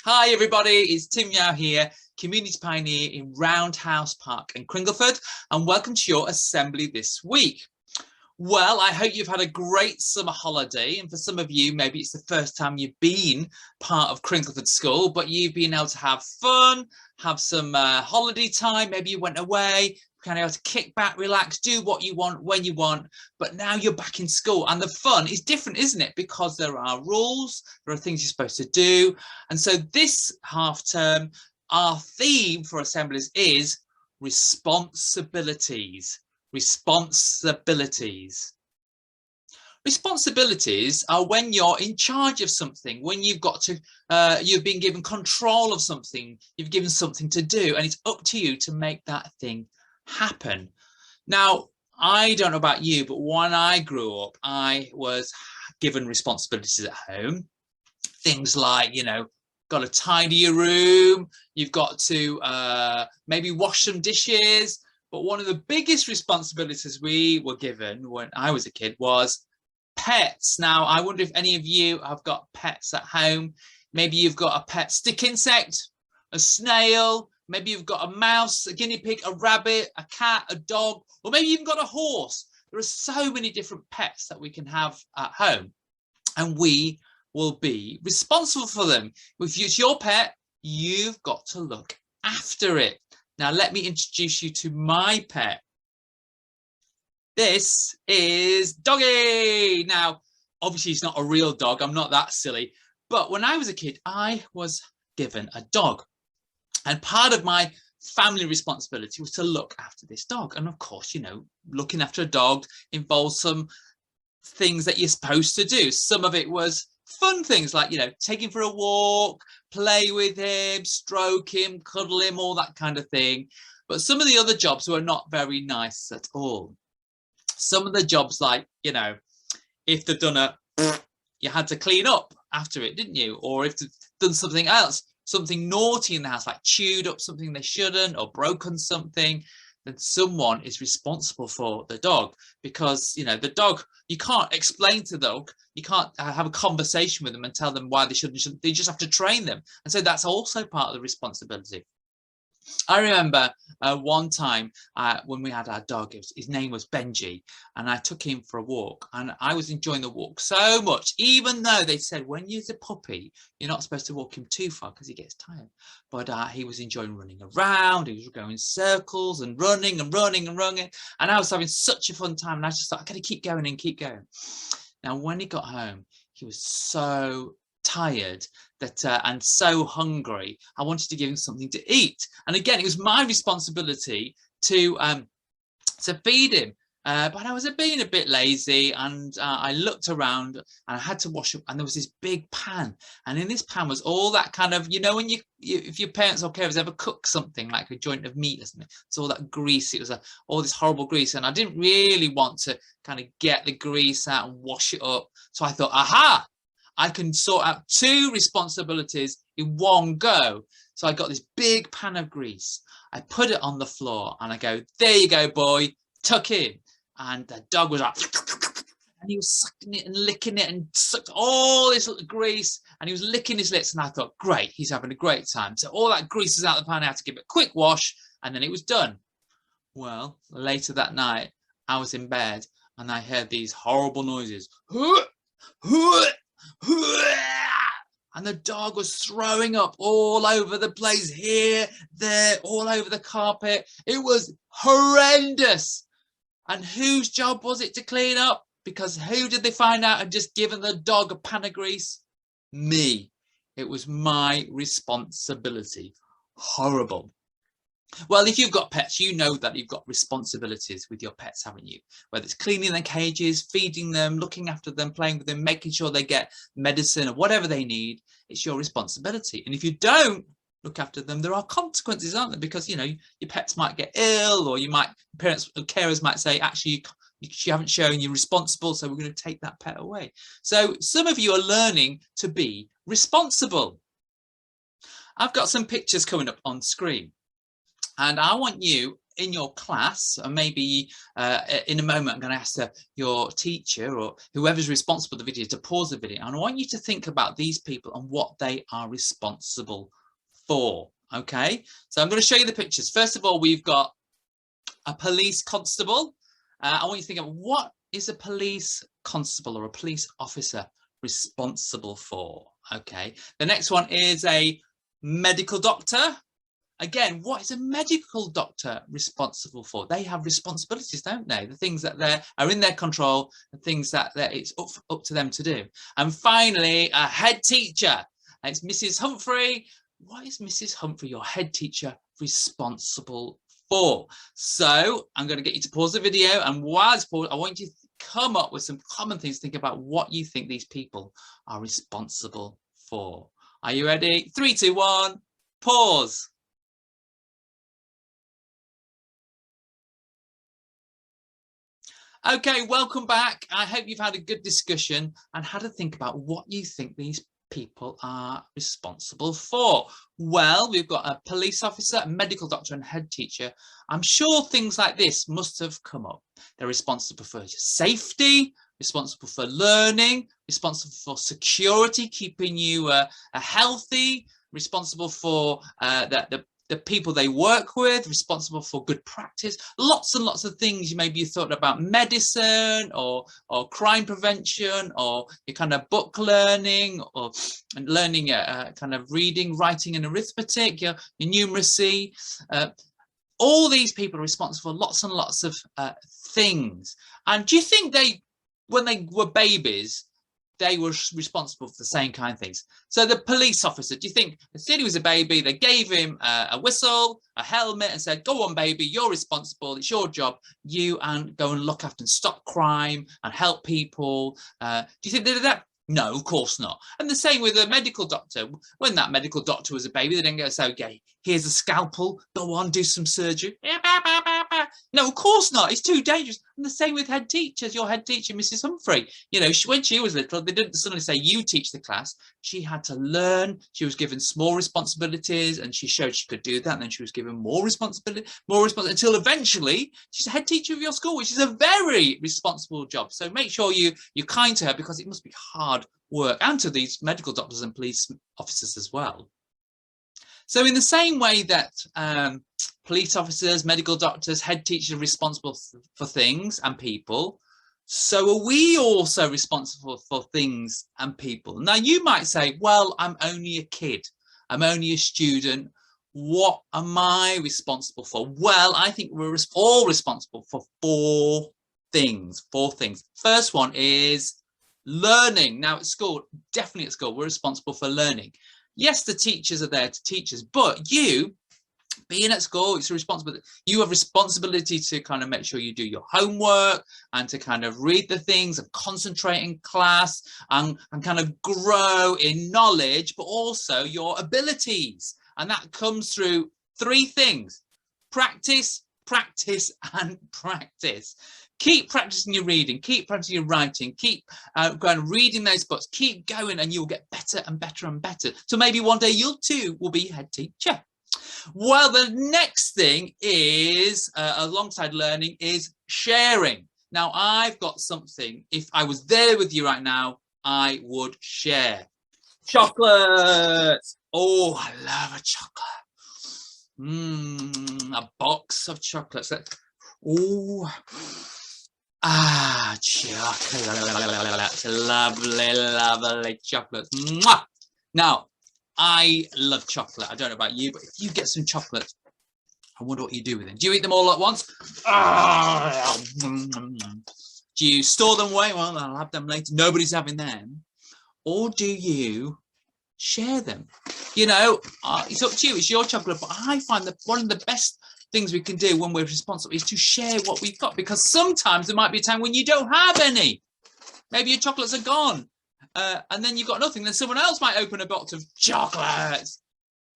Hi everybody, it's Tim Yao here, Community Pioneer in Roundhouse Park in Cringleford, and welcome to your assembly this week. Well, I hope you've had a great summer holiday, and for some of you, maybe it's the first time you've been part of Cringleford School, but you've been able to have fun, have some holiday time, maybe you went away, kind of able to kick back, relax, do what you want, when you want, but now you're back in school, and the fun is different, isn't it? Because there are rules, there are things you're supposed to do, and so this half term, our theme for assemblies is responsibilities. Responsibilities. Responsibilities are when you're in charge of something, when you've got to, you've been given control of something, you've given something to do, and it's up to you to make that thing happen. Now, I don't know about you, but when I grew up, I was given responsibilities at home. Things like, you know, got to tidy your room, you've got to maybe wash some dishes. But one of the biggest responsibilities we were given when I was a kid was pets. Now, I wonder if any of you have got pets at home. Maybe you've got a pet stick insect, a snail, maybe you've got a mouse, a guinea pig, a rabbit, a cat, a dog, or maybe you've got a horse. There are so many different pets that we can have at home, and we will be responsible for them. If it's your pet, you've got to look after it. Now, let me introduce you to my pet. This is Doggy. Now, obviously, he's not a real dog. I'm not that silly. But when I was a kid, I was given a dog. And part of my family responsibility was to look after this dog. And of course, you know, looking after a dog involves some things that you're supposed to do. Some of it was fun things like, you know, take him for a walk, play with him, stroke him, cuddle him, all that kind of thing. But some of the other jobs were not very nice at all. Some of the jobs, like, you know, if they've done you had to clean up after it, didn't you? Or if they've done something else, something naughty in the house, like chewed up something they shouldn't or broken something, then someone is responsible for the dog, because, you know, the dog, you can't explain to the dog, you can't have a conversation with them and tell them why they shouldn't, they just have to train them. And so that's also part of the responsibility. I remember one time when we had our dog, his name was Benji, and I took him for a walk, and I was enjoying the walk so much, even though they said when you're a puppy, you're not supposed to walk him too far because he gets tired. But he was enjoying running around, he was going in circles and running and running and running, and I was having such a fun time, and I just thought, I gotta keep going and keep going. Now, when he got home, he was so tired that and so hungry, I wanted to give him something to eat. And again, it was my responsibility to feed him, but I was being a bit lazy, and I looked around and I had to wash up, and there was this big pan, and in this pan was all that kind of, you know, when you if your parents or carers ever cook something like a joint of meat or something, it's all that grease, it was all this horrible grease, and I didn't really want to kind of get the grease out and wash it up. So I thought, aha, I can sort out two responsibilities in one go. So I got this big pan of grease, I put it on the floor, and I go, there you go, boy, tuck in. And the dog was like, and he was sucking it and licking it and sucked all this little grease, and he was licking his lips, and I thought, great, he's having a great time. So all that grease is out of the pan, I had to give it a quick wash, and then it was done. Well, later that night, I was in bed, and I heard these horrible noises. And the dog was throwing up all over the place, here, there, all over the carpet. It was horrendous. And whose job was it to clean up? Because who did they find out had just given the dog a pan of grease? Me. It was my responsibility. Horrible. Well, if you've got pets, you know that you've got responsibilities with your pets, haven't you? Whether it's cleaning their cages, feeding them, looking after them, playing with them, making sure they get medicine or whatever they need, it's your responsibility. And if you don't look after them, there are consequences, aren't there? Because, you know, your pets might get ill, or you might, parents or carers might say, actually, you haven't shown you're responsible, so we're going to take that pet away. So some of you are learning to be responsible. I've got some pictures coming up on screen. And I want you in your class, and maybe in a moment I'm going to ask your teacher or whoever's responsible for the video to pause the video, and I want you to think about these people and what they are responsible for. Okay, so I'm going to show you the pictures. First of all, we've got a police constable. I want you to think of what is a police constable or a police officer responsible for. Okay, the next one is a medical doctor. Again, what is a medical doctor responsible for? They have responsibilities, don't they? The things that are in their control, the things that it's up to them to do. And finally, a head teacher. It's Mrs. Humphrey. What is Mrs. Humphrey, your head teacher, responsible for? So I'm going to get you to pause the video, and while it's paused, I want you to come up with some common things. Think about what you think these people are responsible for. Are you ready? 3, 2, 1, pause. Okay, welcome back. I hope you've had a good discussion and had to think about what you think these people are responsible for. Well, we've got a police officer, a medical doctor and head teacher. I'm sure things like this must have come up. They're responsible for safety, responsible for learning, responsible for security, keeping you healthy, responsible for the people they work with, responsible for good practice, lots and lots of things. You maybe thought about medicine or crime prevention, or your kind of book learning, or learning kind of reading, writing and arithmetic, your numeracy. All these people are responsible for lots and lots of things. And do you think when they were babies, they were responsible for the same kind of things? So the police officer, do you think as soon as he was a baby, they gave him a whistle, a helmet, and said, go on, baby, you're responsible, it's your job, you and go and look after and stop crime and help people? Do you think they did that? No, of course not. And the same with a medical doctor. When that medical doctor was a baby, they didn't go say, okay, here's a scalpel, go on, do some surgery. No, of course not. It's too dangerous. And the same with head teachers. Your head teacher, Mrs. Humphrey, you know, when she was little, they didn't suddenly say, you teach the class. She had to learn. She was given small responsibilities, and she showed she could do that. And then she was given more responsibility, until eventually she's a head teacher of your school, which is a very responsible job. So make sure you're kind to her, because it must be hard work, and to these medical doctors and police officers as well. So in the same way that police officers, medical doctors, head teachers are responsible for things and people, so are we also responsible for things and people. Now you might say, well, I'm only a kid, I'm only a student, what am I responsible for? Well, I think we're all responsible for four things. First one is learning. Now at school, definitely at school, we're responsible for learning. Yes, the teachers are there to teach us, but you, being at school, it's a responsibility. You have responsibility to kind of make sure you do your homework and to kind of read the things and concentrate in class and kind of grow in knowledge, but also your abilities. And that comes through three things: practice, practice, and practice. Keep practicing your reading, keep practicing your writing, keep going reading those books, keep going, and you'll get better and better and better. So maybe one day you too will be head teacher. Well, the next thing is, alongside learning, is sharing. Now, I've got something. If I was there with you right now, I would share. Chocolate. Oh, I love a chocolate. A box of chocolates. Oh. Ah, chocolate, lovely, lovely chocolate. Mwah! Now, I love chocolate. I don't know about you, but if you get some chocolate, I wonder what you do with them. Do you eat them all at once? Do you store them away? Well, I'll have them later. Nobody's having them. Or do you share them? You know, it's up to you. It's your chocolate. But I find that one of the best things we can do when we're responsible is to share what we've got, because sometimes there might be a time when you don't have any. Maybe your chocolates are gone, and then you've got nothing. Then someone else might open a box of chocolates.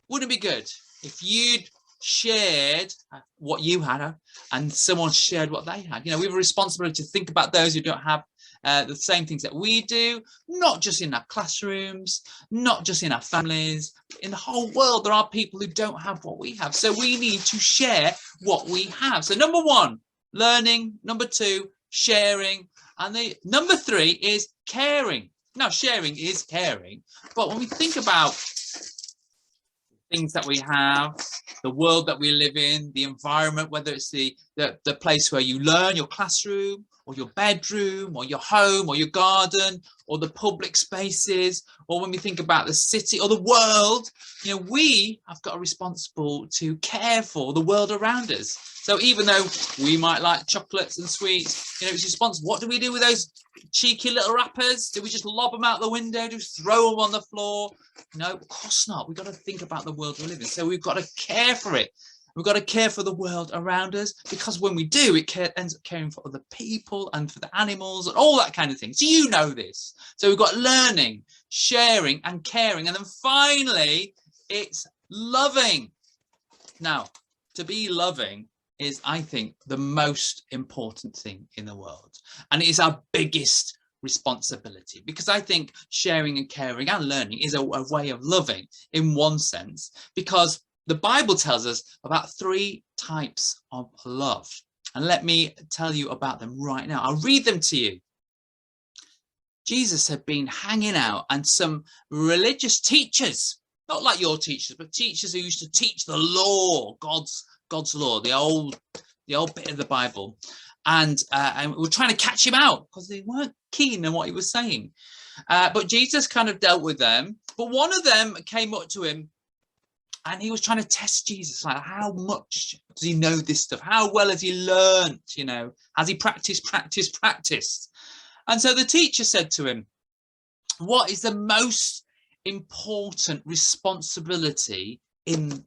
Wouldn't it be good if you'd shared what you had and someone shared what they had? You know, we have a responsibility to think about those who don't have the same things that we do, not just in our classrooms, not just in our families, in the whole world. There are people who don't have what we have. So we need to share what we have. So number one, learning. Number two, sharing. And the number three is caring. Now, sharing is caring. But when we think about things that we have, the world that we live in, the environment, whether it's the place where you learn, your classroom, or your bedroom, or your home, or your garden, or the public spaces, or when we think about the city or the world, you know, we have got a responsible to care for the world around us. So even though we might like chocolates and sweets, you know, it's responsible. What do we do with those cheeky little wrappers? Do we just lob them out the window? Do we throw them on the floor? No, of course not. We've got to think about the world we live in. So we've got to care for it. We've got to care for the world around us, because when we do, it ends up caring for other people and for the animals and all that kind of thing. So you know this. So we've got learning, sharing and caring. And then finally, it's loving. Now, to be loving is, I think, the most important thing in the world. And it is our biggest responsibility, because I think sharing and caring and learning is a way of loving in one sense, because the Bible tells us about 3 types of love. And let me tell you about them right now. I'll read them to you. Jesus had been hanging out, and some religious teachers, not like your teachers, but teachers who used to teach the law, God's law, the old bit of the Bible, and we're trying to catch him out because they weren't keen on what he was saying. But Jesus kind of dealt with them. But one of them came up to him, and he was trying to test Jesus, like, how much does he know this stuff? How well has he learned? You know, has he practiced? And so the teacher said to him, what is the most important responsibility in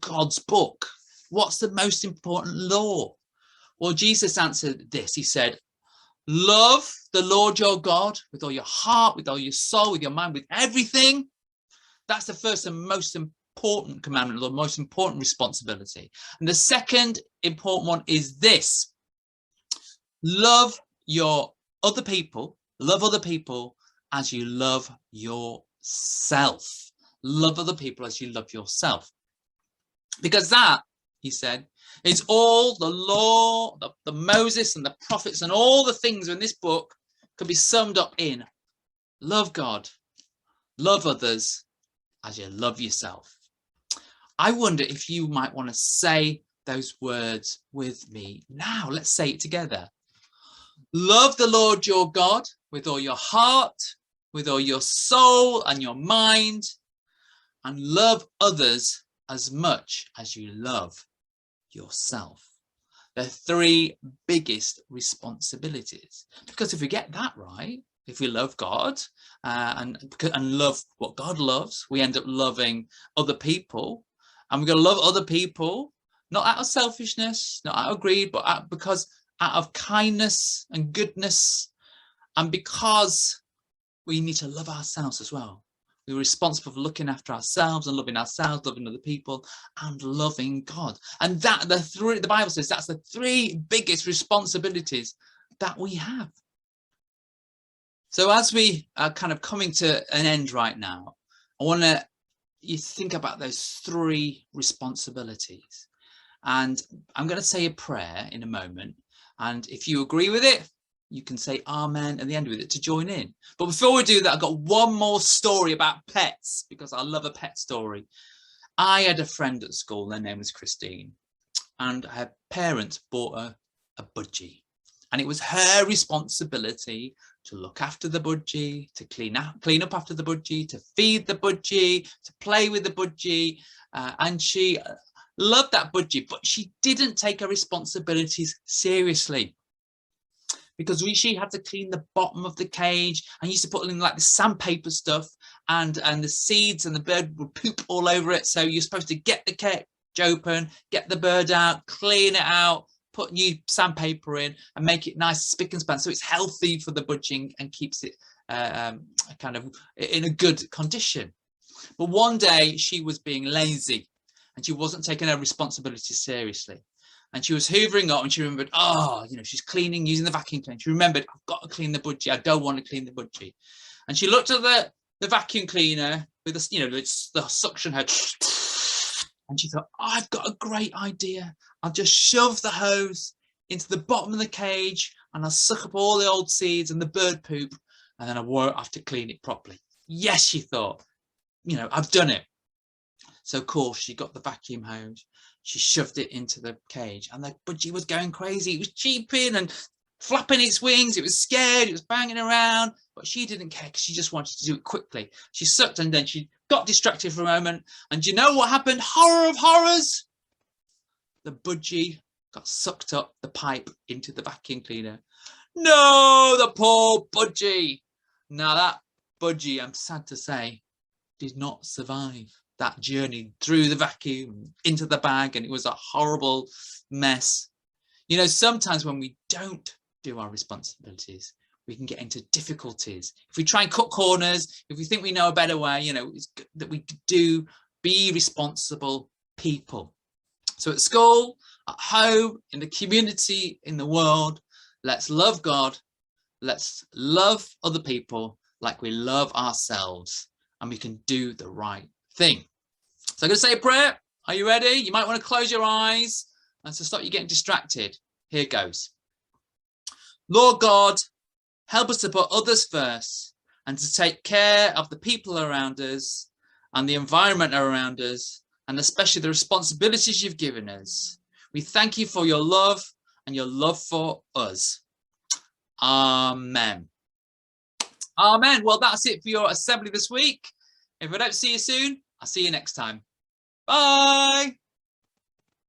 God's book? What's the most important law? Well, Jesus answered this. He said, love the Lord your God with all your heart, with all your soul, with your mind, with everything. That's the first and most important commandment, the most important responsibility. And the second important one is this: love other people as you love yourself. Love other people as you love yourself. Because that, he said, is all the law, the Moses and the prophets and all the things in this book can be summed up in love God, love others as you love yourself. I wonder if you might want to say those words with me now. Let's say it together. Love the Lord your God with all your heart, with all your soul and your mind, and love others as much as you love yourself. The 3 biggest responsibilities. Because if we get that right, if we love God and love what God loves, we end up loving other people. And we're going to love other people, not out of selfishness, not out of greed, but because out of kindness and goodness, and because we need to love ourselves as well. We're responsible for looking after ourselves and loving ourselves, loving other people, and loving God. And that the Bible says that's the 3 biggest responsibilities that we have. So as we are kind of coming to an end right now, I want you think about those 3 responsibilities. And I'm going to say a prayer in a moment. And if you agree with it, you can say amen at the end with it to join in. But before we do that, I've got one more story about pets, because I love a pet story. I had a friend at school, her name was Christine, and her parents bought her a budgie. And it was her responsibility to look after the budgie, to clean up after the budgie, to feed the budgie, to play with the budgie. And she loved that budgie, but she didn't take her responsibilities seriously, because she had to clean the bottom of the cage and used to put in like the sandpaper stuff, and the seeds, and the bird would poop all over it. So you're supposed to get the cage open, get the bird out, clean it out, put new sandpaper in, and make it nice, spick and span, so it's healthy for the budging and keeps it kind of in a good condition. But one day she was being lazy and she wasn't taking her responsibility seriously. and she was hoovering up, and she remembered, oh, you know, she's cleaning using the vacuum cleaner. She remembered, I've got to clean the budgie. I don't want to clean the budgie. And she looked at the vacuum cleaner with the, you know, the suction head, and she thought, oh, I've got a great idea. I'll just shove the hose into the bottom of the cage, and I'll suck up all the old seeds and the bird poop, and then I won't have to clean it properly. Yes, she thought, you know, I've done it. So of course she got the vacuum hose, she shoved it into the cage, and the budgie was going crazy. It was cheeping and flapping its wings. It was scared, it was banging around, but she didn't care because she just wanted to do it quickly. She sucked, and then she got distracted for a moment, and you know what happened? Horror of horrors! The budgie got sucked up the pipe into the vacuum cleaner. No, the poor budgie. Now that budgie, I'm sad to say, did not survive that journey through the vacuum into the bag, and it was a horrible mess. You know, sometimes when we don't do our responsibilities, we can get into difficulties. If we try and cut corners, if we think we know a better way, you know, it's that we do be responsible people. So at school, at home, in the community, in the world, let's love God. Let's love other people like we love ourselves, and we can do the right thing. So I'm going to say a prayer. Are you ready? You might want to close your eyes and to stop you getting distracted. Here goes. Lord God, help us to put others first and to take care of the people around us and the environment around us, and especially the responsibilities you've given us. We thank you for your love and your love for us. Amen. Amen. Well, that's it for your assembly this week. If I don't see you soon, I'll see you next time. Bye.